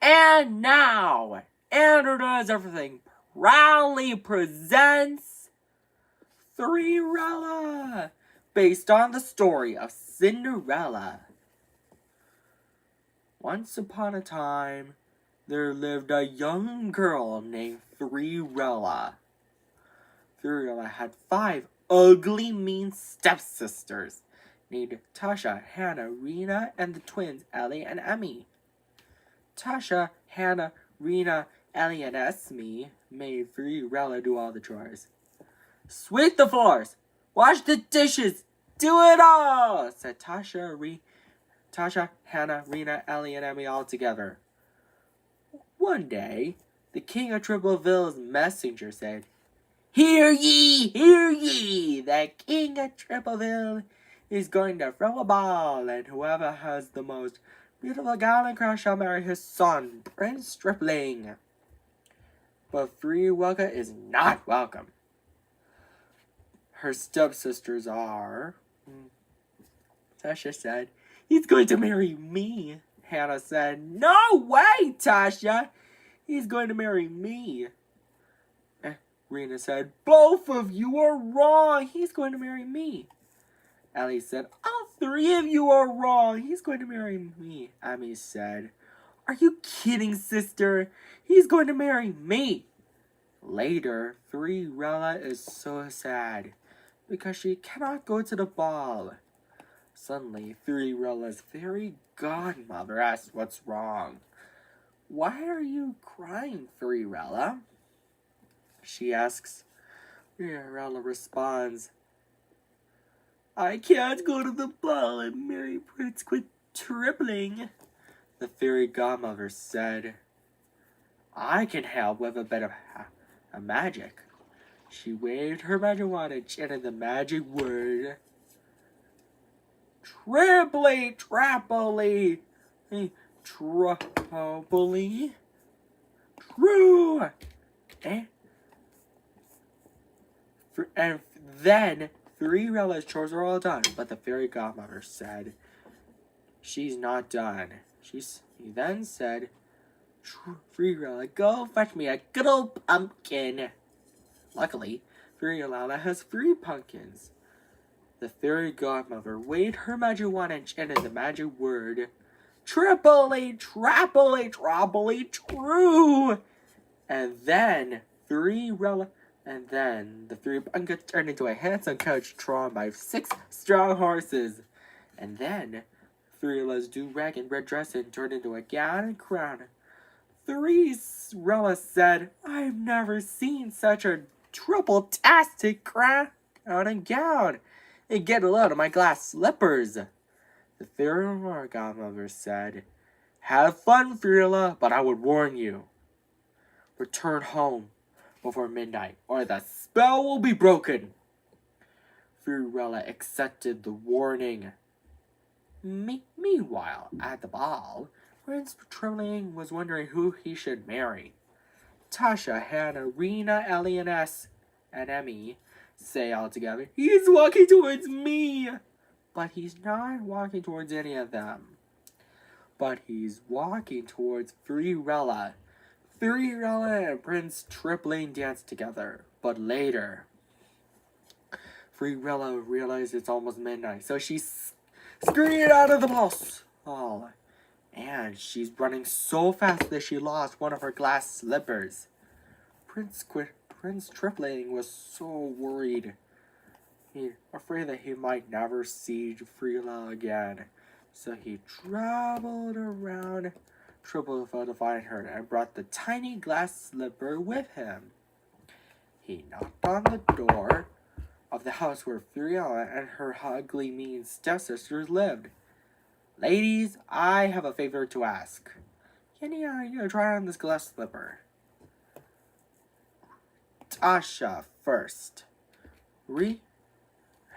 And now, Andrew Does Everything proudly presents Threerella, based on the story of Cinderella. Once upon a time, there lived a young girl named Threerella. Threerella had 5 ugly, mean stepsisters named Tasha, Hannah, Rena, and the twins Ellie and Emmy. Tasha, Hannah, Rena, Ellie, and Esme made Threerella do all the chores. Sweep the floors, wash the dishes, do it all, said Tasha, Hannah, Rena, Ellie, and Emmy all together. One day, the king of Tripleville's messenger said, Hear ye, the king of Tripleville is going to throw a ball, and whoever has the most beautiful gown and crown shall marry his son, Prince Stripling. But Threerella is not welcome. Her stepsisters are... Tasha said, He's going to marry me. Hannah said, No way, Tasha. He's going to marry me. Rena said, Both of you are wrong. He's going to marry me. Ellie said, All 3 of you are wrong. He's going to marry me. Emmy said, Are you kidding, sister? He's going to marry me. Later, Threerella is so sad because she cannot go to the ball. Suddenly, Threerella's fairy godmother asks what's wrong. Why are you crying, Threerella? She asks. Threerella responds, I can't go to the ball and marry Prince Stripling. The fairy godmother said, I can help with a bit of magic. She waved her magic wand and chanted the magic word. Triply, trappily, triply, true. And then Threerella's chores are all done, but the fairy godmother said she's not done. He then said, Threerella, go fetch me a good old pumpkin. Luckily, Threerella has 3 pumpkins. The fairy godmother waved her magic wand and chanted the magic word, Triply, trappily, troppily, true. And then the 3 pumpkins turned into a handsome coach drawn by 6 strong horses. And then Threerella's do-rag and red dress turned into a gown and crown. Threerella said, I've never seen such a triple-tastic crown and gown. And get a load of my glass slippers. The fairy godmother said, Have fun, Threerella, but I would warn you. Return home before midnight, or the spell will be broken. Threerella accepted the warning. Meanwhile, at the ball, Prince Stripling was wondering who he should marry. Tasha, Hannah, Rena, Ellie, and Emmy say all together, He's walking towards me! But he's not walking towards any of them. But he's walking towards Threerella. Threerella and Prince Stripling dance together. But later, Threerella realized it's almost midnight, so she scurried out of the ball. And she's running so fast that she lost one of her glass slippers. Prince Stripling was so worried. He afraid that he might never see Threerella again. So he traveled around Tripleville to find her and brought the tiny glass slipper with him. He knocked on the door of the house where Threerella and her ugly, mean stepsisters lived. Ladies, I have a favor to ask. Can you try on this glass slipper? Tasha first.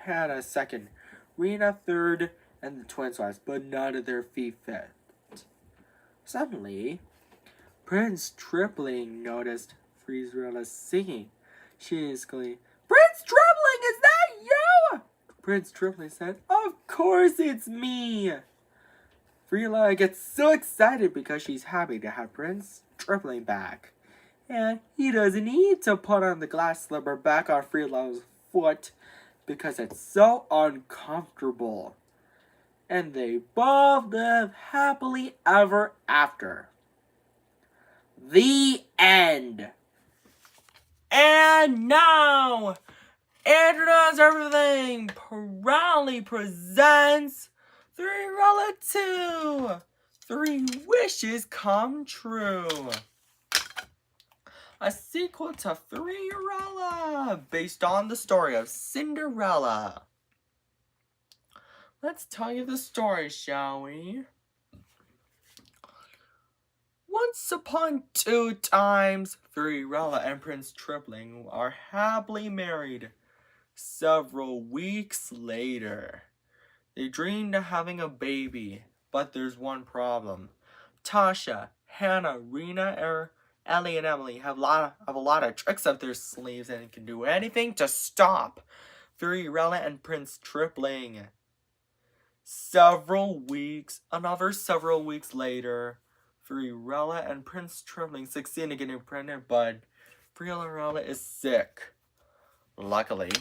Hannah second. Rena third, and the twins last, but none of their feet fit. Suddenly, Prince Stripling noticed Threerella singing. She exclaimed, Prince Stripling, is that you? Prince Stripling said, Of course it's me. Threerella gets so excited because she's happy to have Prince Tripling back. And he doesn't need to put on the glass slipper back on Threerella's foot because it's so uncomfortable. And they both live happily ever after. The end. And now, Andrew Does Everything proudly presents Threerella 2, 3 Wishes Come True. A sequel to Threerella, based on the story of Cinderella. Let's tell you the story, shall we? Once upon 2 times, Threerella and Prince Tripling are happily married. Several weeks later, they dreamed of having a baby, but there's one problem. Tasha, Hannah, Rena, Ellie, and Emily have a lot of tricks up their sleeves and can do anything to stop Threerella and Prince Tripling. Another several weeks later, Threerella and Prince Tripling succeed in getting pregnant, but Threerella is sick. Luckily,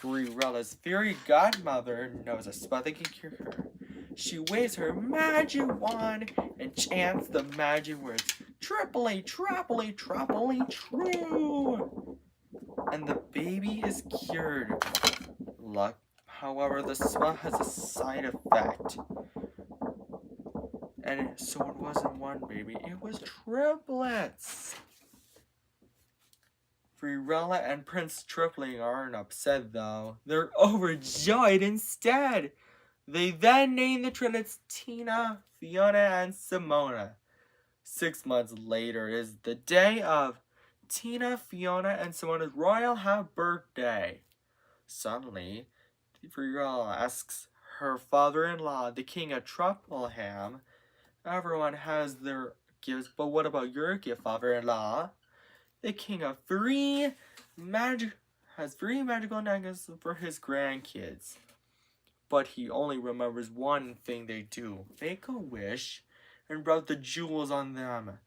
Threerella's fairy godmother knows a spell that can cure her. She waves her magic wand and chants the magic words, "Triply, triply, triply, true!" And the baby is cured. However, the spell has a side effect. And so it wasn't one baby, it was triplets. Threerella and Prince Tripling aren't upset though. They're overjoyed instead. They then name the triplets Tina, Fiona, and Simona. 6 months later is the day of Tina, Fiona, and Simona's royal birthday. Suddenly, Threerella asks her father-in-law, the king of Truffleham, everyone has their gifts, but what about your gift, father-in-law? The king of has 3 magical necklaces for his grandkids. But he only remembers one thing they do. Make a wish and rub the jewels on them.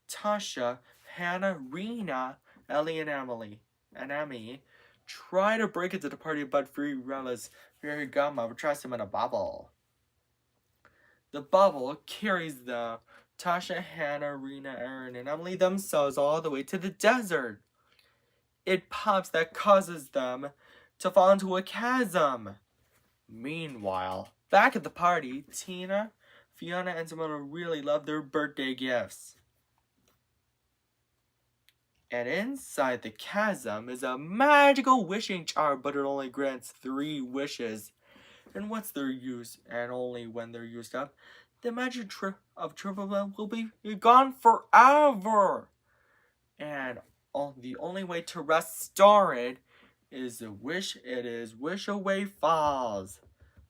Tasha, Hannah, Rena, Ellie, and Emily try to break into the party, but Threerella's fairy godmother traps them in a bubble. The bubble carries the Tasha, Hannah, Rena, Aaron, and Emily themselves all the way to the desert. It pops that causes them to fall into a chasm. Meanwhile, back at the party, Tina, Fiona, and Simona really love their birthday gifts. And inside the chasm is a magical wishing charm, but it only grants 3 wishes. And what's their use? And only when they're used up, the magic of Trilogy will be gone forever. And the only way to restore it is Wish Away Falls.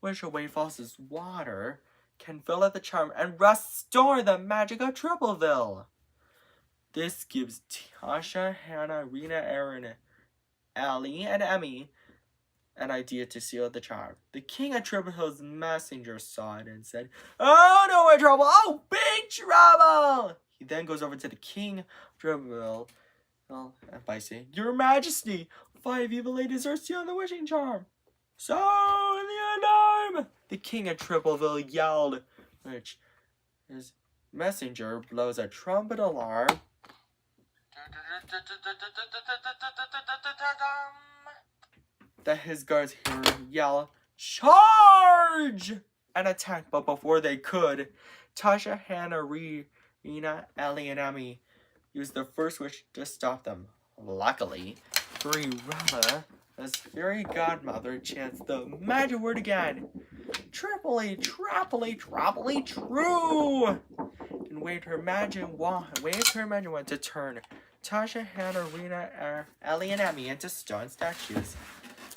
Wish Away Falls' water can fill out the charm and restore the magic of Tripleville. This gives Tasha, Hannah, Rena, Aaron, Ellie, and Emmy an idea to seal the charm. The king of Triplehill's messenger saw it and said, "Oh, no, we're in trouble! Oh, big trouble!" He then goes over to the king of Tripleville by saying, "Your Majesty, 5 evil ladies are sealing the wishing charm." "Sound the alarm!" the king of Tripleville yelled, which his messenger blows a trumpet alarm. That his guards hear yell, "Charge!" and attack, but before they could, Tasha, Hannah, Rena, Ellie, and Emmy used their first wish to stop them. Luckily, Threerella, as fairy godmother, chants the magic word again, "Triply, triply, triply, true!" and waved her magic wand to turn Tasha, Hannah, Rena, Ellie, and Emmy into stone statues,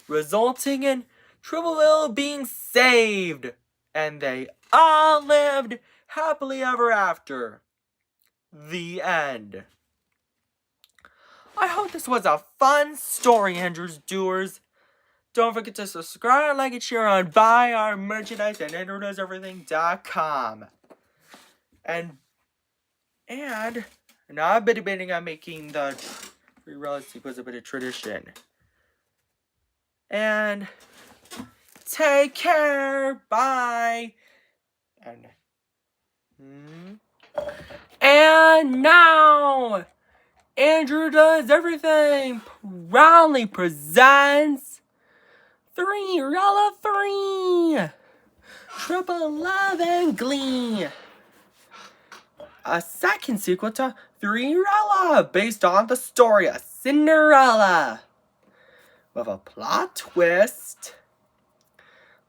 resulting in Tripleville being saved, and they all lived happily ever after. The end. I hope this was a fun story, Andrews Doers. Don't forget to subscribe, like, and share on buy our merchandise at andrewdoeseverything.com. And now I've been debating on making the Threerella sequels a bit of tradition. And take care. Bye. And now, Andrew Does Everything proudly presents Threerella 3, Triple Love and Glee, a second sequel to Threerella based on the story of Cinderella, with a plot twist.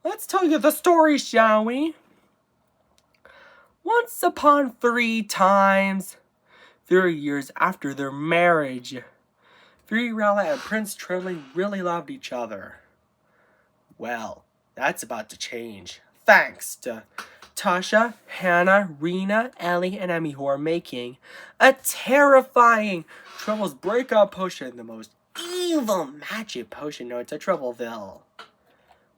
Let's tell you the story, shall we? Once upon 3 times, 3 years after their marriage, Threerella and Prince Trilogy really loved each other. Well, that's about to change, thanks to Tasha, Hannah, Rena, Ellie, and Emmy, who are making a terrifying Troubles breakup potion, the most evil magic potion known to Troubleville.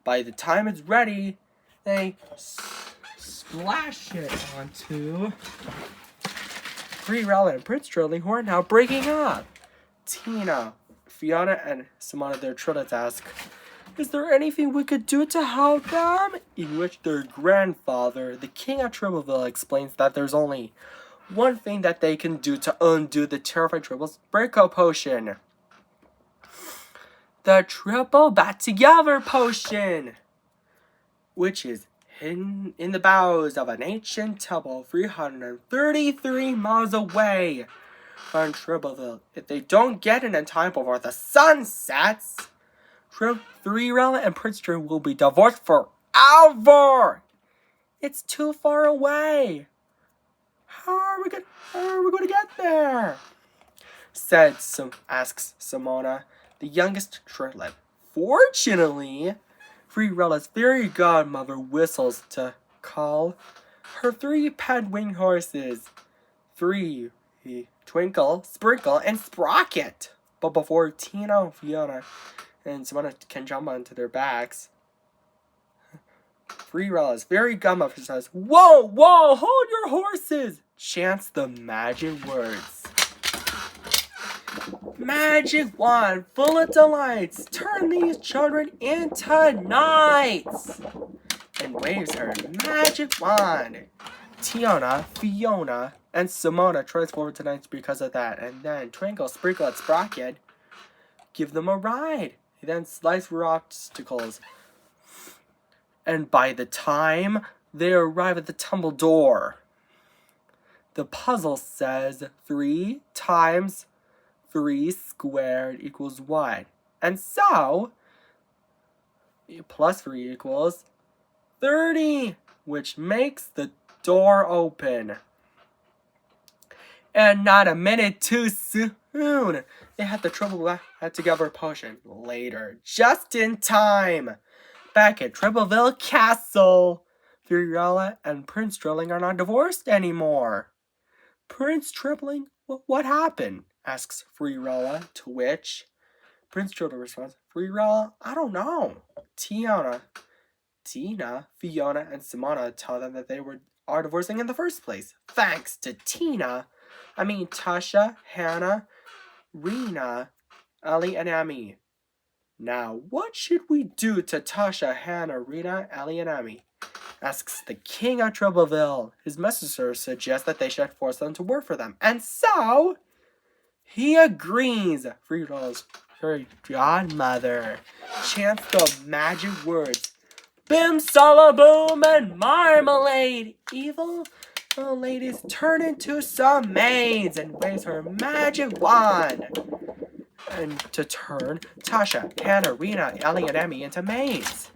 By the time it's ready, they splash it onto Threerella and Prince Trilogy, who are now breaking up. Tina, Fiona, and Simona, their Trilogy, ask, is there anything we could do to help them? In which their grandfather, the king of Troubleville, explains that there's only one thing that they can do to undo the terrifying Troubles breakup potion. The Triple Bat Together potion, which is hidden in the bowels of an ancient temple 333 miles away from Troubleville. If they don't get it in time before the sun sets, Threerella and Prince Trilogy will be divorced forever. It's too far away. How are we going to get there? Asks Simona, the youngest Trilogy. Fortunately, Threerella's fairy godmother whistles to call her 3 pet winged horses, Twinkle, Sprinkle, and Sprocket. But before Tina, Fiona, and Simona can jump onto their backs, Threerella's fairy godmother says, "Whoa, hold your horses!" chants the magic words. Magic wand full of delights, turn these children into knights, and waves her magic wand. Tiana, Fiona, and Simona transform to knights because of that, and then Twinkle, Sprinkle, and Sprocket give them a ride. He then slices through obstacles, and by the time they arrive at the tumble door, the puzzle says 3 times 3 squared equals 1. And so, plus 3 equals 30, which makes the door open. And not a minute too soon, they had the Triple Bat Together potion later, just in time. Back at Troubleville Castle, Threerella and Prince Trilogy are not divorced anymore. Prince Trilogy, what happened? Asks Threerella, to which Prince Trilogy responds, Threerella, I don't know. Tina, Fiona, and Simona tell them that they are divorcing in the first place. Thanks to Tasha, Hannah, Rena, Ellie, and Emmy. Now, what should we do to Tasha, Hannah, Rena, Ellie, and Emmy? Asks the king of Troubleville. His messenger suggests that they should force them to work for them. And so, he agrees. Threerella's fairy godmother chants the magic words, Bim, sala, boom, and marmalade. Evil ladies turn into some maids and waves her magic wand. And to turn Tasha, Hannah, Rena, Ellie, and Emmy into maids.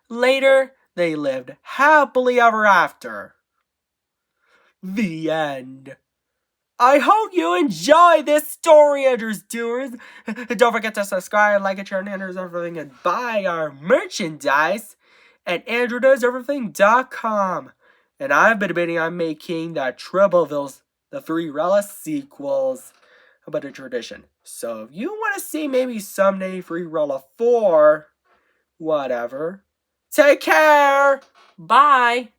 Later, they lived happily ever after. The end. I hope you enjoy this story, Andrews Doers. Don't forget to subscribe, like, and share on Andrews Everything, and buy our merchandise at andrewdoeseverything.com. And I've been debating on making the Threerella sequels about a tradition. So if you want to see maybe someday Threerella 4, whatever, take care! Bye!